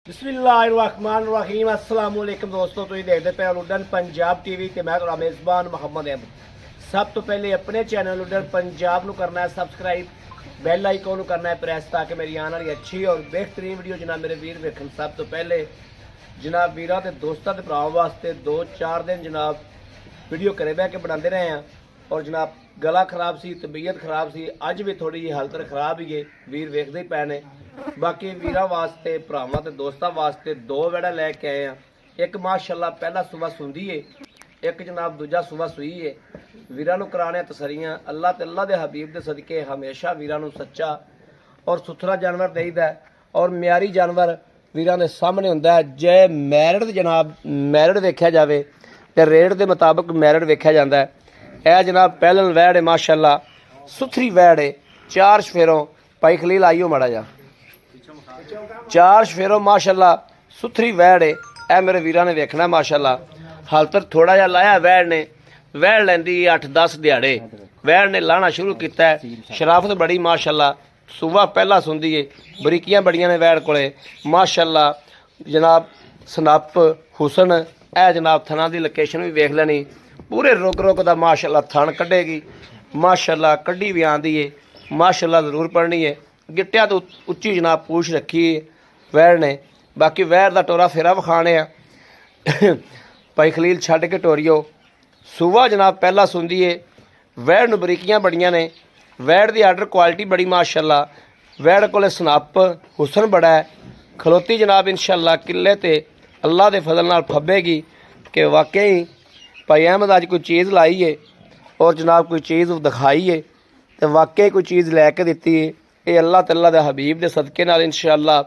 बिस्मिल्लाहिर्रहमानिर्रहीम अस्सलाम वालेकुम दोस्तों, तुम देखते पे लुडन पंजाब टीवी ते मैं तुहाडा मेज़बान मोहम्मद अहमद। सब तो पहले अपने चैनल लुडन पंजाब नू करना है सबसक्राइब, बैल आइकन नू करना है प्रेस ताकि मेरी आने वाली अच्छी और बेहतरीन वीडियो जनाब मेरे वीर वेखन। सब तो पहले जनाब वीरां ते दोस्तां ते भरावां वास्ते 2-4 दिन जनाब वीडियो घरे बह के बनाते रहे हैं और जनाब गला खराब सी, तबीयत खराब सी, अज भी थोड़ी जी हालत खराब ही है, वीर वेखते ही पे ने। बाकी वीरां वास्ते भरावां ते दोस्तां वास्ते 2 वेड़ा लैके आए हैं। एक माशाअल्लाह पहला सुबह सुंदी है, एक जनाब दूजा सुबह सुई है। वीरां नूं कराने तसरियां अल्लाह ते अल्लाह दे हबीब दे सदके हमेशा वीरां नूं सच्चा और सुथरा जानवर देईदा और म्यारी जानवर वीरां दे सामने हुंदा है। जे मैरिड जनाब मैरिड वेख्या जावे ते रेट के मुताबिक मैरिड वेख्या जाता है। यह जनाब पहलन वैड़ है माशाअल्लाह, सुथरी वैड़ है। 4 शफेरों भाई खलील आइयो माड़ा जा 4 शफेरों माशाअल्लाह सुथरी वैड़ है। यह मेरे वीरां ने वेखना माशाअल्लाह। हाल तक थोड़ा जा लाया वैड़ ने, वैड़ लैंदी 8-10 दिहाड़े वैड़ ने लाना शुरू किया है। शराफत बड़ी माशाअल्लाह, सुबह पहला सुनदी है, बरीकियां बड़ियां ने वैड़ कोले माशाअल्लाह। जनाब सनप हुसन ए जनाब थना की लोकेशन भी वेख लेनी, पूरे रुक दा माशाअल्लाह थन कढ़ेगी माशाअल्लाह, कढ़ी भी आंदी है माशाअल्लाह, जरूर पढ़नी है। गिट्टिया तो उच्ची जनाब पूछ रखी है वैड़ ने। बाकी वैड़ का टोरा फेरा विखाने आ भाई खलील छड्ड के टोरियो। सुबह जनाब पहला सुनदी है, वैड़ नूं बरीकियां बड़ियां ने, वैड़ की आर्डर क्वालिटी बड़ी माशाअल्लाह। वैड़ कोले सनप हुसन बड़ा है, खलोती जनाब इंशाअल्लाह किले ते अल्लाह के फजल नाल फब्बेगी कि वाकई भाई अहमद अज कोई चीज़ लाई है और जनाब कोई चीज़ दिखाई है तो वाकई कोई चीज़ लैके दिती है। ये अल्लाह तल्ला दे हबीब दे सदके नाल इंशाअल्लाह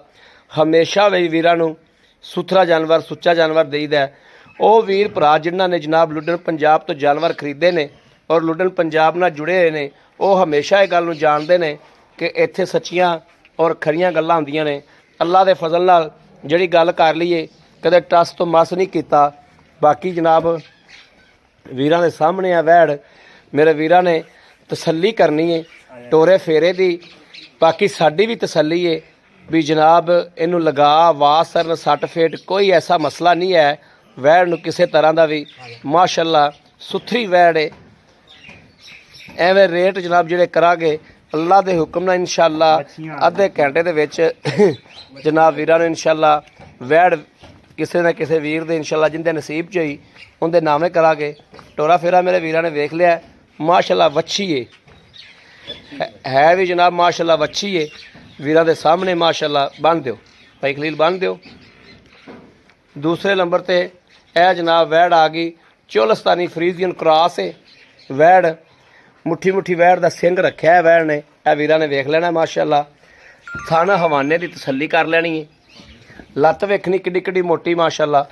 हमेशा भी वीरां नूं सुथरा जानवर सुच्चा जानवर देईदा है। वो वीर भरा जिन्हां ने जनाब लुडन पंजाब तो जानवर खरीदे ने और लुडन पंजाब नाल जुड़े हुए ने, वो हमेशा ये गल नूं जानदे ने कि इत्थे सच्चियां और खरियां गल्लां हुंदियां ने। अल्लाह दे फजल नाल जिहड़ी गल कर लईए कदे टस तो मस नहीं कीता। बाकी जनाब वीरां दे सामने आ वैड़, मेरे वीरां ने तसल्ली करनी है टोरे फेरे दी। बाकी साडी भी तसल्ली है भी जनाब इनू लगा वासर सट फेट कोई ऐसा मसला नहीं है। वैड़ नूं किसी तरह का भी माशाअल्लाह सुथरी वैड़ है। एवें रेट जनाब जिहड़े करांगे अल्लाह के हुक्म नाल इंशाअल्लाह अद्धे घंटे दे विच जनाब वीरां नूं इंशाअल्लाह वैड़ किसी न किसी वीर दे इंशाअल्लाह जिंदे नसीब च होई उनके नामे करांगे। टोरा फेरा मेरे वीरां ने वेख लिया माशाअल्लाह, वच्छी है भी जनाब माशाअल्लाह वच्छी है। वीरां दे सामने माशाअल्लाह बन दिओ भाई खलील बन दिओ। दूसरे नंबर ते यह जनाब वैड़ आ गई चोलस्तानी फ्रीजियन क्रॉस है। वैड़ मुट्ठी मुट्ठी वैड़ का सिंग रखा है वैड़ ने, यह वीरां ने वेख लेना माशाअल्लाह। थन हवाने की तसल्ली कर लैनी है। लत्त वेखनी किड्डी किड्डी मोटी माशाअल्लाह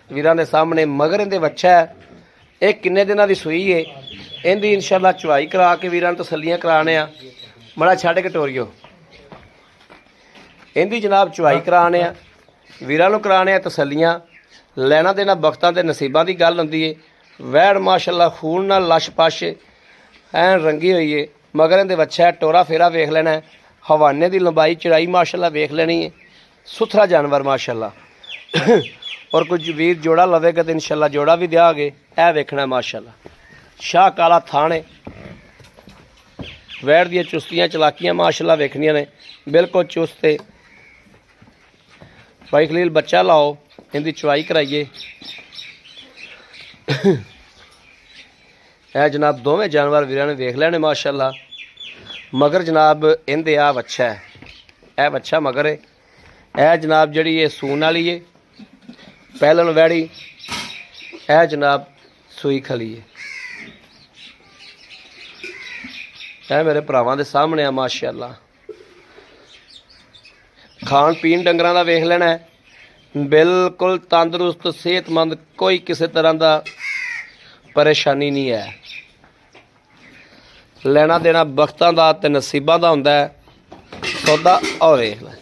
वीरां दे सामने। मगर इहदे बच्चा है, एक किन्ने दिनां दी सूई है। इहदी इंशाअल्लाह चवाई करा के वीरां नूं तसल्लियां कराने आ। मड़ा छड्ड के टोरियो इहदी जनाब चवाई कराने आ, वीरां नूं कराने आ तसल्लियां। लैना देना बख्तां ते नसीबां दी गल हुंदी है। वैड़ माशाअल्लाह खून नाल लश पश ऐन रंगी हुई है। मगर इहदे बच्चा है, टोरा फेरा वेख लेना है, हवाने की लंबाई चढ़ाई माशाअल्लाह वेख लेनी है। सुथरा जानवर माशाअल्लाह और कुछ वीर जोड़ा लवेगा तो इंशाअल्लाह जोड़ा भी देंगे। यह वेखना माशाअल्लाह शाह काला थाने वैड़ दी चुस्तियां चलाकियां माशाअल्लाह वेखनियां ने, बिल्कुल चुस्त है। भाई खलील बच्चा लाओ इनकी चवाई कराइए। यह जनाब दोवें जानवर वीरां ने वेख लेने माशाअल्लाह। मगर जनाब इहदे आ बच्चा है, यह बच्चा मगर है। यह जनाब जड़ी ये सून वाली है पहलन वैड़ी, यह जनाब सूई खली है। यह मेरे भरावां दे सामने आ माशाअल्लाह। खान पीन डंगरां दा वेख लेना है, बिल्कुल तंदरुस्त सेहतमंद, कोई किसी तरह का परेशानी नहीं है। लेना देना बख्तां दा ते नसीबां दा हुंदा है सौदा। और वेख लै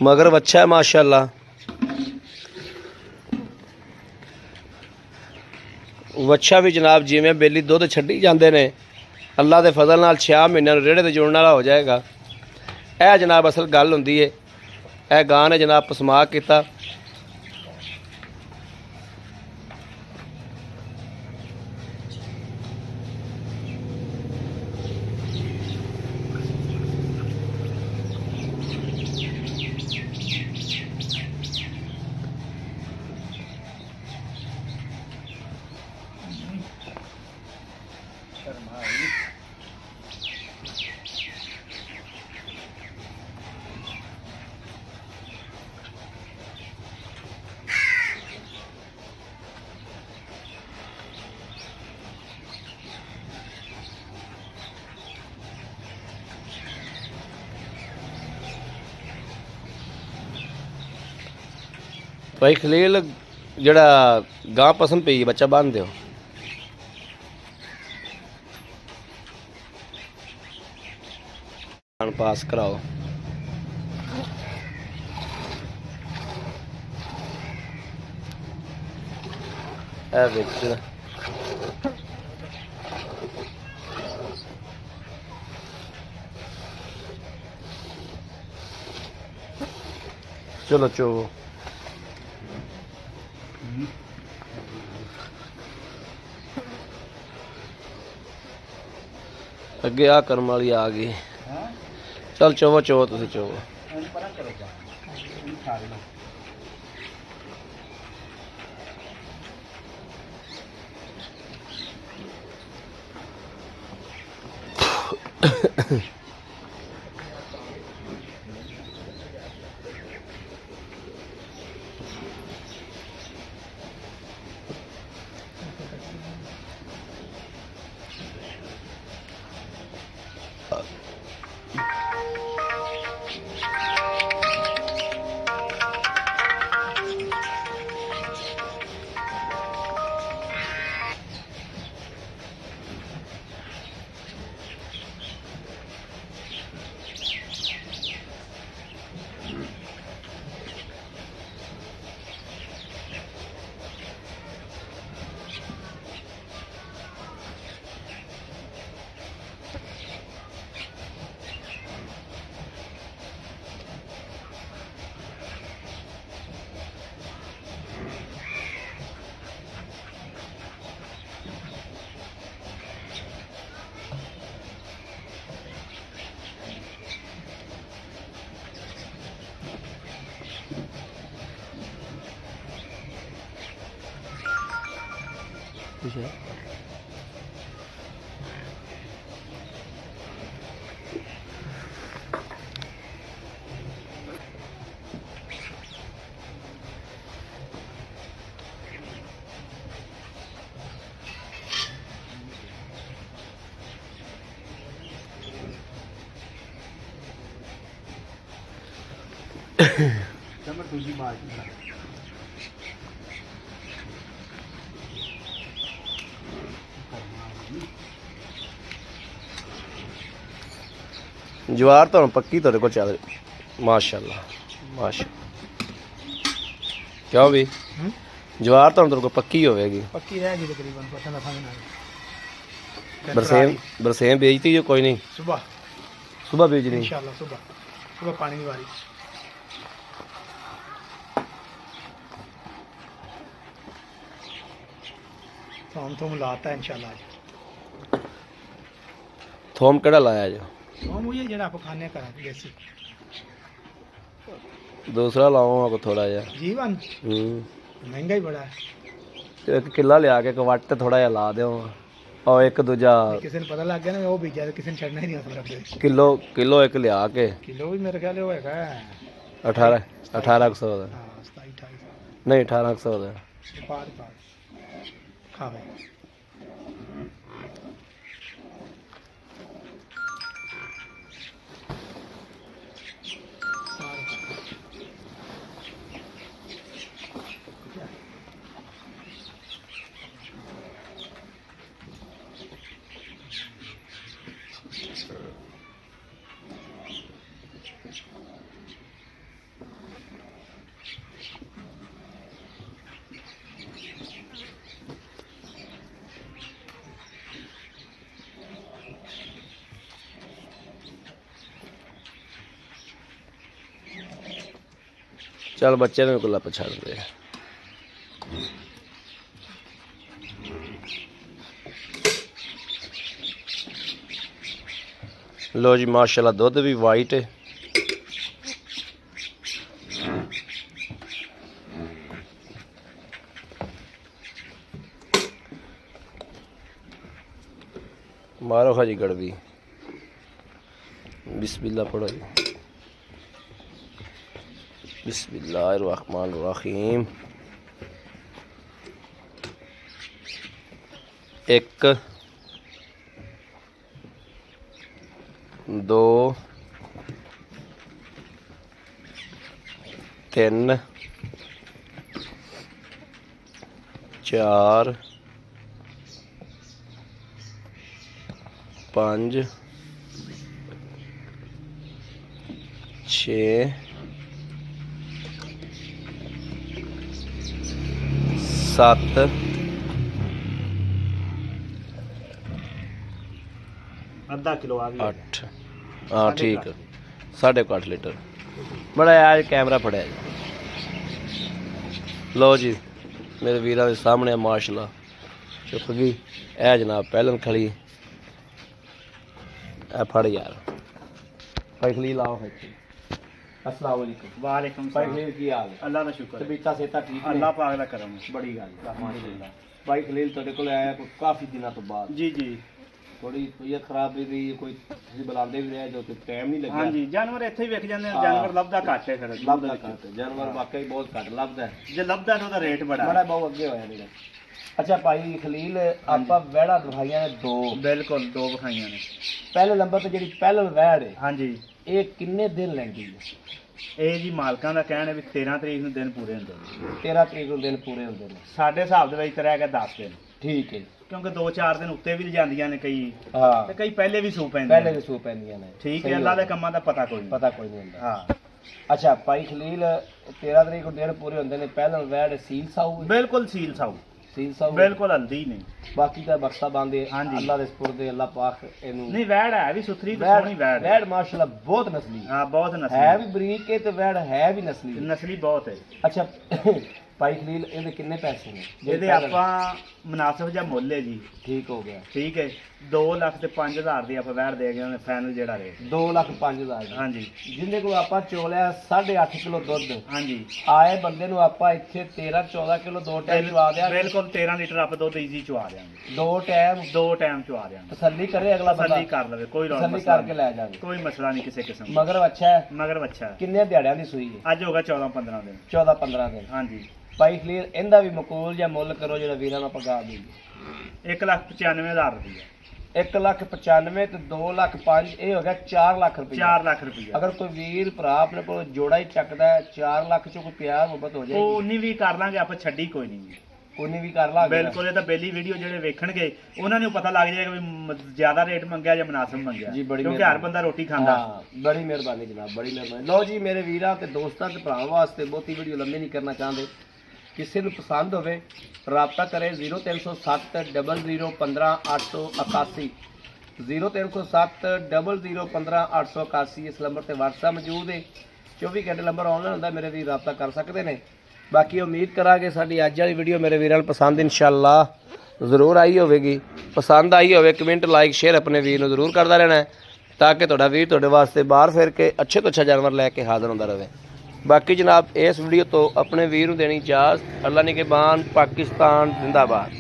मगर बच्चा है माशाअल्लाह। वच्छा भी जनाब जिमें बेली दुध छड्डी जाते हैं ਅੱਲਾ ਦੇ ਫਜ਼ਲ ਨਾਲ 6 ਮਹੀਨਿਆਂ ਨੂੰ ਰੇੜੇ ਤੇ ਜੋੜਨ ਵਾਲਾ ਹੋ ਜਾਏਗਾ। ਇਹ ਜਨਾਬ ਅਸਲ ਗੱਲ ਹੁੰਦੀ ਏ। ਇਹ ਗਾਂ ਨੇ ਜਨਾਬ ਪਸਮਾ ਕੀਤਾ। भाई खलील जड़ा गां पसंद पी बच्चा बांध दो। पास कराओ। चलो चो अगे आ कर्म वाली आ गई। चल चोवो चोवो तुसी चोवो। दूसरी बात जवार तो पक्की तेरे को चल माशाल्लाह माशा क्या भी जवार तो तेरे को पक्की होगी। पक्की रहेगी तकरीबन पता ना खाना। बरसेम बेचती जो कोई नहीं। सुबह सुबह बेचनी इंशाल्लाह। सुबह सुबह पानी की बारी। थोम लाता है इंशाल्लाह। थोम केड़ा लाया जो? थोम वही है जेड़ा आप खाने का देसी। दूसरा लाऊंगा को थोड़ा जा जीवन महंगा ही बड़ा है। एक किला लिया के वट ते थोड़ा जा ला दो और एक दूजा किसी ने पता लग गया ना वो बीजा तो किसी ने छड़ना ही नहीं होता। किलो किलो एक लिया के किलो भी मेरे ख्याल होएगा 1800 ਦਾ। हां 27 नहीं 1800 ਦਾ। पार खा भाई। ਚੱਲ ਬੱਚੇ ਨੂੰ ਕੋਲ ਆਪਾਂ ਛੱਡਦੇ ਆ। ਲੋ ਜੀ ਮਾਸ਼ਾਅੱਲਾ ਦੁੱਧ ਵੀ ਵਾਈਟ ਹੈ। मारो खाजी गड़वी बिस्मिल्लाह पढ़ो जी। बिस्मिल्लाहिर्रहमानिर्रहीम। एक दो तीन चार पाँच छे सत्त आधा किलो आ गया। 8 हाँ ठीक है 8.5 लीटर। बड़ा आज कैमरा फड़िया जी। लो जी मेरे वीर के सामने माशाल्लाह चुप गई। ए जनाब पहलन खड़ी फड़ यार भाई खलील आओ। अस्सलाम वालेकुम। वालेकुम भाई सलाम। खलील की हाल है? अल्लाह का शुक्र है। तबीयत सेहत ठीक है? अल्लाह पाक दा करम है। बड़ी गल माशाल्लाह। भाई खलील तेरे को आया कोई काफी दिनों तो बाद। जी जी थोड़ी तबीयत खराब भी रही कोई तुसीं बुलांदे भी रहे जो कि टाइम नहीं लगा। हाँ जी जानवर इत्थे ही विक जांदे हाँ। जानवर लभदा घट है फिर लभदा घट है जानवर वाकई बहुत घट लभदा है। जे लभदा तो ਉਹਦਾ ਰੇਟ ਬੜਾ बड़ा बहुत अगे होया मेरा। अच्छा भाई खलील ਆਪਾਂ ਵਹਿੜਾ ਦਿਖਾਈਆਂ ਨੇ ਦੋ। ਬਿਲਕੁਲ ਦੋ ਵਿਖਾਈਆਂ ਨੇ। ਪਹਿਲੇ ਨੰਬਰ ਤੇ ਜਿਹੜੀ ਪਹਿਲ ਵਹਿੜ ਹੈ ਹਾਂਜੀ ਇਹ ਕਿੰਨੇ ਦਿਨ ਲੈਂਦੀ ਹੈ? ਇਹ ਜੀ ਮਾਲਕਾਂ ਦਾ ਕਹਿਣਾ ਵੀ 13 ਤਰੀਕ ਨੂੰ ਦਿਨ ਪੂਰੇ ਹੁੰਦੇ ਨੇ। 13 ਤਰੀਕ ਨੂੰ ਦਿਨ ਪੂਰੇ ਹੁੰਦੇ ਨੇ। ਸਾਡੇ ਹਿਸਾਬ ਦੇ ਵਿੱਚ ਤਾਂ ਰਹਿ ਗਿਆ 10 ਦਿਨ ਠੀਕ ਹੈ ਕਿਉਂਕਿ 2-4 ਦਿਨ ਉੱਤੇ ਵੀ ਜਾਂਦੀਆਂ ਨੇ ਕਈ ਹਾਂ ਤੇ ਕਈ ਪਹਿਲੇ ਵੀ ਸੂ ਪੈਂਦੀਆਂ ਪਹਿਲੇ ਵੀ ਸੂ ਪੈਂਦੀਆਂ ਨੇ। ਠੀਕ ਸਹੀ ਹੈ ਅੱਲਾ ਹੋ ਦੇ ਗਿਆ। ਕੰਮਾਂ ਦਾ ਪਤਾ ਕੋਈ ਨਹੀਂ ਪਤਾ ਕੋਈ ਨਹੀਂ ਹੁੰਦਾ। ਹਾਂ ਅੱਛਾ ਭਾਈ ਖਲੀਲ 13 ਤਰੀਕ ਨੂੰ ਦਿਨ ਪੂਰੇ ਹੁੰਦੇ ਨੇ। ਪਹਿਲਾਂ ਵਹਿੜ ਸੀਲ ਸਾਊ ਹੈ? ਬਿਲਕੁਲ ਸੀਲ ਸਾਊ ਸੀਲ ਸਾਊ ਹੈ। ਬਿਲਕੁਲ ਹਲਦੀ ਨਹੀਂ ਬਾਕੀ ਤਾਂ ਬਖਸ਼ਾ ਬੰਦੇ ਹਾਂਜੀ। ਅੱਲਾ ਦੇ ਸਪੁਰਦੇ ਅੱਲਾ ਪਾਕ ਇਹਨੂੰ ਨਹੀਂ ਵੈੜ ਹੈ ਵੀ ਸੁਥਰੀ ਤੇ ਵਹਿੜ ਸੋਹਣੀ ਵੈੜ ਹੈ ਵਹਿੜ ਮਾਸ਼ਾਅੱਲਾ ਬਹੁਤ ਨਸਲੀ ਹਾਂ ਬਹੁਤ ਹੈ ਨਸਲੀ ਵੀ ਬਰੀਕ ਹੈ ਤੇ ਵਹਿੜ ਹੈ ਵੀ ਨਸਲੀ ਹੈ। ਨਸਲੀ ਬਹੁਤ ਹੈ ਅੱਛਾ ਭਾਈ ਖਲੀਲ ਇਹਦੇ ਕਿੰਨੇ ਪੈਸੇ ਨੇ? ਇਹਦੇ ਆਪਾਂ ਮੁਨਾਸਿਬ ਜਿਹਾ ਮੁੱਲ ਹੈ ਜੀ ਠੀਕ ਹੋ ਗਿਆ। ਠੀਕ ਹੈ 2 ਲੱਖ ਤੇ 5000 ਦੀ ਆਪਾਂ ਵੈੜ ਦੇ ਗਏ ਉਹਨੇ ਫਾਈਨਲ ਜਿਹੜਾ ਰੇਟ 2,05,000 ਹਾਂਜੀ ਜਿੰਦੇ ਕੋਲ ਆਪਾਂ ਚੋਲਿਆ 8.5 ਕਿਲੋ ਦੁੱਧ ਹਾਂਜੀ ਆਏ ਬੰਦੇ ਨੂੰ ਆਪਾਂ ਇੱਥੇ 13-14 ਕਿਲੋ ਦੋ ਟਾਈਮ ਚਵਾ ਦਿਆ। ਬਿਲਕੁਲ 13 ਲੀਟਰ ਆਪਾਂ ਦੁੱਧ ਈਜ਼ੀ ਚਵਾ ਦਿਆਂਗੇ ਦੋ ਟਾਈਮ 2 ਟਾਈਮ ਚਵਾ ਦਿਆਂਗੇ ਤਸੱਲੀ ਕਰੇ ਅਗਲਾ ਬੰਦਾ ਤਸੱਲੀ ਕਰ ਲਵੇ ਕੋਈ ਰੌਲਾ ਤਸੱਲੀ ਮਸਲਾ ਕਰਕੇ ਲੈ ਜਾਵੇ। ਕੋਈ ਮਸਲਾ ਨਹੀਂ ਕਿਸੇ ਕਿਸਮ ਦਾ ਮਗਰ ਅੱਛਾ ਹੈ ਮਗਰ ਬੱਚਾ ਹੈ। ਕਿੰਨੇ ਦਿਹਾੜਿਆਂ ਦੀ ਸੂਈ ਹੈ? ਅੱਜ ਹੋਗਾ 14-15 ਦਿਨ 14-15 ਦਿਨ। ਹਾਂਜੀ ਭਾਈ ਖਲੀਲ ਇਹਦਾ ਵੀ ਮਕੂਲ ਜਾਂ ਮੁੱਲ ਕਰੋ ਜਿਹੜਾ ਵੀਰਾਂ ਨੂੰ ਪਗਾ ਦੇਈਏ। 1,95,000 ਰੁਪਏ 1,95,000 ਤੇ 2,05,000 ਇਹ ਹੋ ਗਿਆ 4 ਲੱਖ ਰੁਪਏ। 4 ਲੱਖ ਰੁਪਏ ਅਗਰ ਕੋਈ ਵੀਰ ਭਰਾ ਆਪਣੇ ਕੋਲ ਜੋੜਾ ਹੀ ਚੱਕਦਾ ਹੈ 4 ਲੱਖ ਚੋਂ ਕੋਈ ਪਿਆਰ ਮੁਹੱਬਤ ਹੋ ਉਹ ਜਾਏਗੀ। ਉਨੀ ਵੀ ਕਰ ਲਾਂਗੇ ਆਪਾਂ ਛੱਡੀ ਕੋਈ ਨਹੀਂ ਉਨੀ ਵੀ ਕਰ ਲਾਂਗੇ। ਬਿਲਕੁਲ ਇਹ ਤਾਂ ਪਹਿਲੀ ਵੀਡੀਓ ਜਿਹੜੇ ਵੇਖਣਗੇ ਉਹਨਾਂ ਨੂੰ ਪਤਾ ਲੱਗ ਜਾਏਗਾ ਵੀ ਜ਼ਿਆਦਾ ਰੇਟ ਮੰਗਿਆ ਜਾਂ ਮੁਨਾਸਿਬ ਮੰਗਿਆ ਜੀ, ਬੜੀ ਕਿਉਂਕਿ ਹਰ ਮਿਹਰਬਾਨੀ। ਬੰਦਾ ਰੋਟੀ ਖਾਂਦਾ ਹਾਂ ਬੜੀ ਮਿਹਰਬਾਨੀ ਜਨਾਬ ਬੜੀ ਮਿਹਰਬਾਨੀ। ਲਓ ਜੀ ਮੇਰੇ ਵੀਰਾਂ ਤੇ ਦੋਸਤਾਂ ਤੇ ਭਰਾਵਾਂ ਵਾਸਤੇ ਬਹੁਤੀ ਵੀਡੀਓ ਲੰਮੀ ਨਹੀਂ ਕਰਨਾ ਚਾਹੁੰਦੇ। ਕਿਸੇ ਨੂੰ ਪਸੰਦ ਹੋਵੇ ਰਾਬਤਾ ਕਰੇ 0307 00 15 881 0307 00 15 881 ਇਸ ਨੰਬਰ ਤੇ WhatsApp ਮੌਜੂਦ ਹੈ। 24 ਘੰਟੇ ਨੰਬਰ ਆਨਲਾਈਨ ਹੁੰਦਾ ਮੇਰੇ ਵੀਰ ਰਾਬਤਾ ਕਰ ਸਕਦੇ ਨੇ। ਬਾਕੀ ਉਮੀਦ ਕਰਾਂਗੇ ਸਾਡੀ ਅੱਜ ਵਾਲੀ ਵੀਡੀਓ ਮੇਰੇ ਵੀਰਾਂ ਨੂੰ ਪਸੰਦ ਇਨਸ਼ਾਅੱਲਾ ਜ਼ਰੂਰ ਆਈ ਹੋਵੇਗੀ। ਪਸੰਦ ਆਈ ਹੋਵੇ ਕਮੈਂਟ ਲਾਈਕ ਸ਼ੇਅਰ ਆਪਣੇ ਵੀਰ ਨੂੰ ਜ਼ਰੂਰ ਕਰਦਾ ਰਹਿਣਾ ਤਾਂ ਕਿ ਤੁਹਾਡਾ ਵੀਰ ਤੁਹਾਡੇ ਵਾਸਤੇ ਬਾਹਰ ਫਿਰ ਕੇ ਅੱਛੇ ਤੋਂ ਅੱਛਾ ਜਾਨਵਰ ਲੈ ਕੇ ਹਾਜ਼ਰ ਹੁੰਦਾ ਰਹੇ। ਬਾਕੀ ਜਨਾਬ ਇਸ ਵੀਡੀਓ ਤੋਂ ਆਪਣੇ ਵੀਰ ਨੂੰ ਦੇਣੀ ਇਜਾਜ਼ਤ। ਅੱਲਾ ਨਿਗਹਿਬਾਨ। ਪਾਕਿਸਤਾਨ ਜ਼ਿੰਦਾਬਾਦ।